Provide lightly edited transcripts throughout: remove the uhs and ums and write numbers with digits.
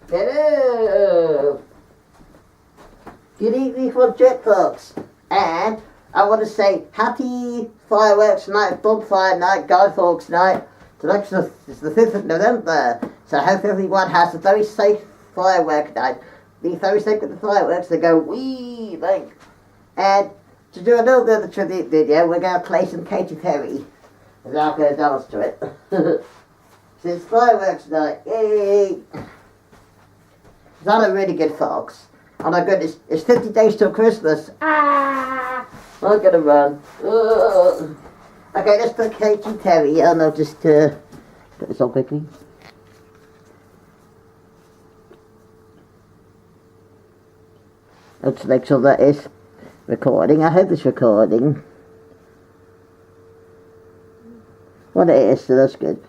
Hello. Good evening from Jetbox. And I want to say happy fireworks night, bonfire night, Guy Fawkes night. Tonight's the 5th of November. So I hope everyone has a very safe firework night. Be very safe with the fireworks. They go wee, like. And to do a little bit of the tribute video, we're going to play some Katy Perry. And I'm going to dance to it. So it's fireworks night. Yay! Is that a really good fox? Oh my goodness, it's 50 days till Christmas. Ah! I'm gonna run. Okay, let's put Katy Perry and I'll just put this on quickly. Let's make sure that it's recording. I hope it's recording. Well, it is, so that's good.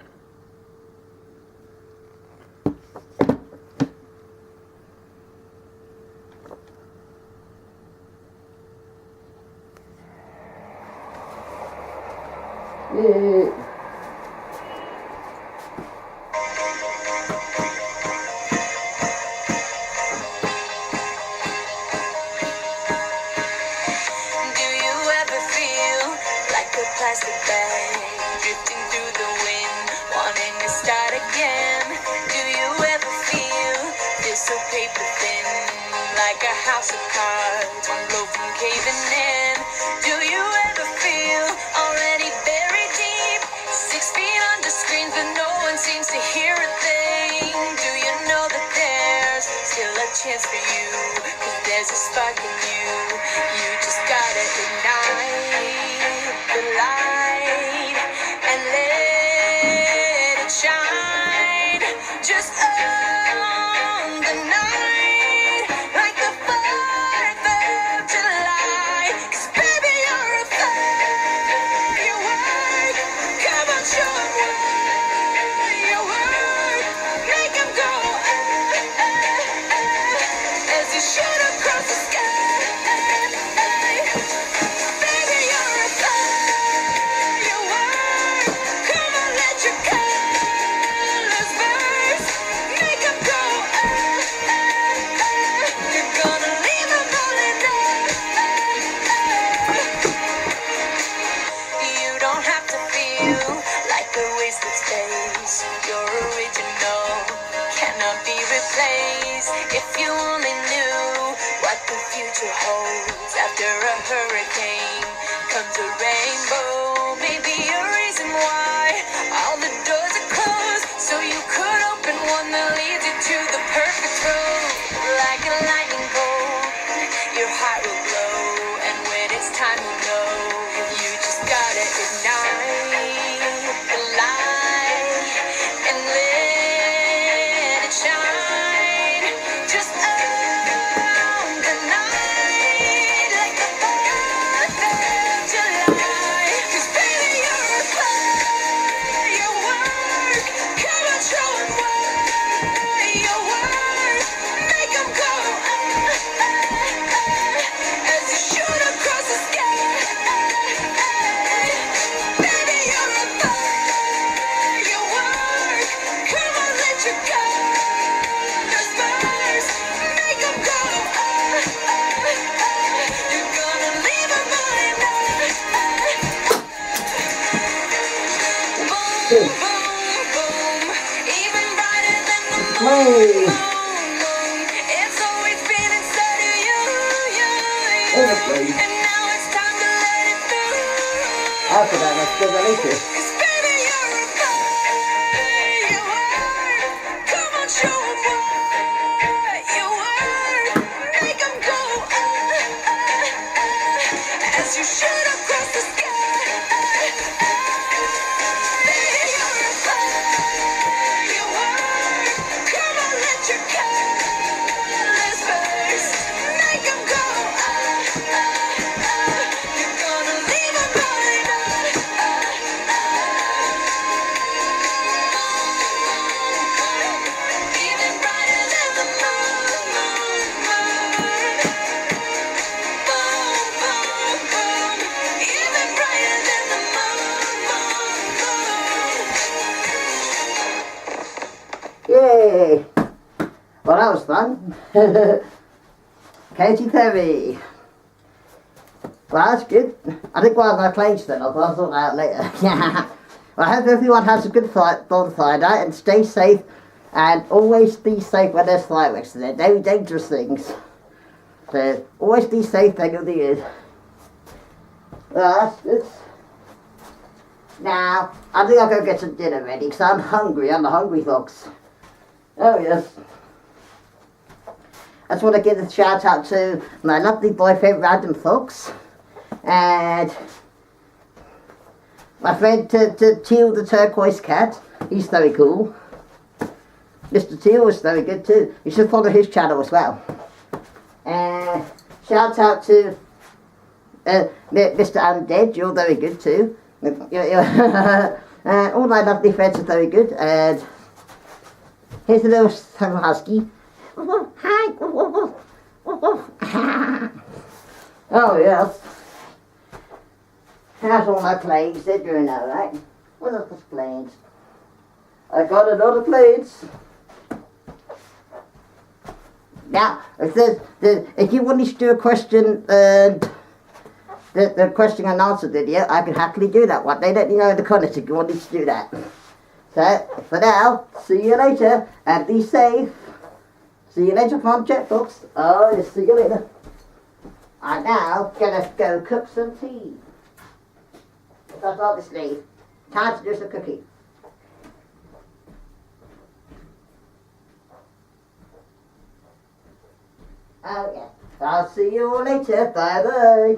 Yeah. Plastic bag drifting through the wind, wanting to start again. Do you ever feel this so paper thin, like a house of cards, one blow from caving in? Do you ever feel already buried deep, 6 feet under screens, but no one seems to hear a thing? Do you know that there's still a chance for you, 'cause there's a spark in you, you just gotta ignite the light and let it shine. Just on the night, like the 4th of July. 'Cause baby, you're a firework. Come on, show 'em what you work. Make 'em go as you shoot across the sky. Your original cannot be replaced. If you only knew what the future holds. After a hurricane comes a rainbow. Maybe a reason why all the doors are closed, so you could open one that leads you to the perfect road. Like a lightning bolt, your heart will glow, and when it's time to know, you just gotta ignite the light and let it shine. Just on the night, like the 4th of July. 'Cause baby, you're a firework. Come on, show 'em what you work. Make 'em go as you shoot across the sky. Baby, you're a firework. Come on, let your colors burst. Make 'em go. You're gonna leave 'em all in love. Boom, boom, boom. Even brighter than the moon. It's always been inside of you, and now it's time to let it through. After that, let's do the later. 'Cause baby, you're a firework. Come on, show 'em what you work. Make 'em go as you shoot across the sky. Baby, you're a firework. Come on, let your colors burst. Make 'em go. You're gonna leave 'em all in was fun. Katy Perry. Well, that's good. I think one of my planes then, I'll sort that out later. Yeah. Well, I hope everyone has a good bonfire night and stay safe. And always be safe when there's fireworks. They're very dangerous things. So always be safe, thank you the years. Well, that's good. Now, I think I'll go get some dinner ready because I'm hungry. I'm a hungry fox. Oh, yes. I just want to give a shout out to my lovely boyfriend, Random Fox. And my friend Teal the Turquoise Cat. He's very cool. Mr. Teal is very good too. You should follow his channel as well. And shout out to Mr. Undead. You're very good too. All my lovely friends are very good. And here's a little husky. Hi. Oh yes. How's all my planes? They're doing alright. What are those planes? I got another planes. Now, if you want to do a question and the question and answer video, I can happily do that one. They let me know in the comments if you want me to do that. So, for now, see you later and be safe. See you later from Jetbox. Oh, yes, see you later. I'm now gonna go cook some tea. That's obviously time to do some cooking. Oh yeah. I'll see you all later. Bye bye.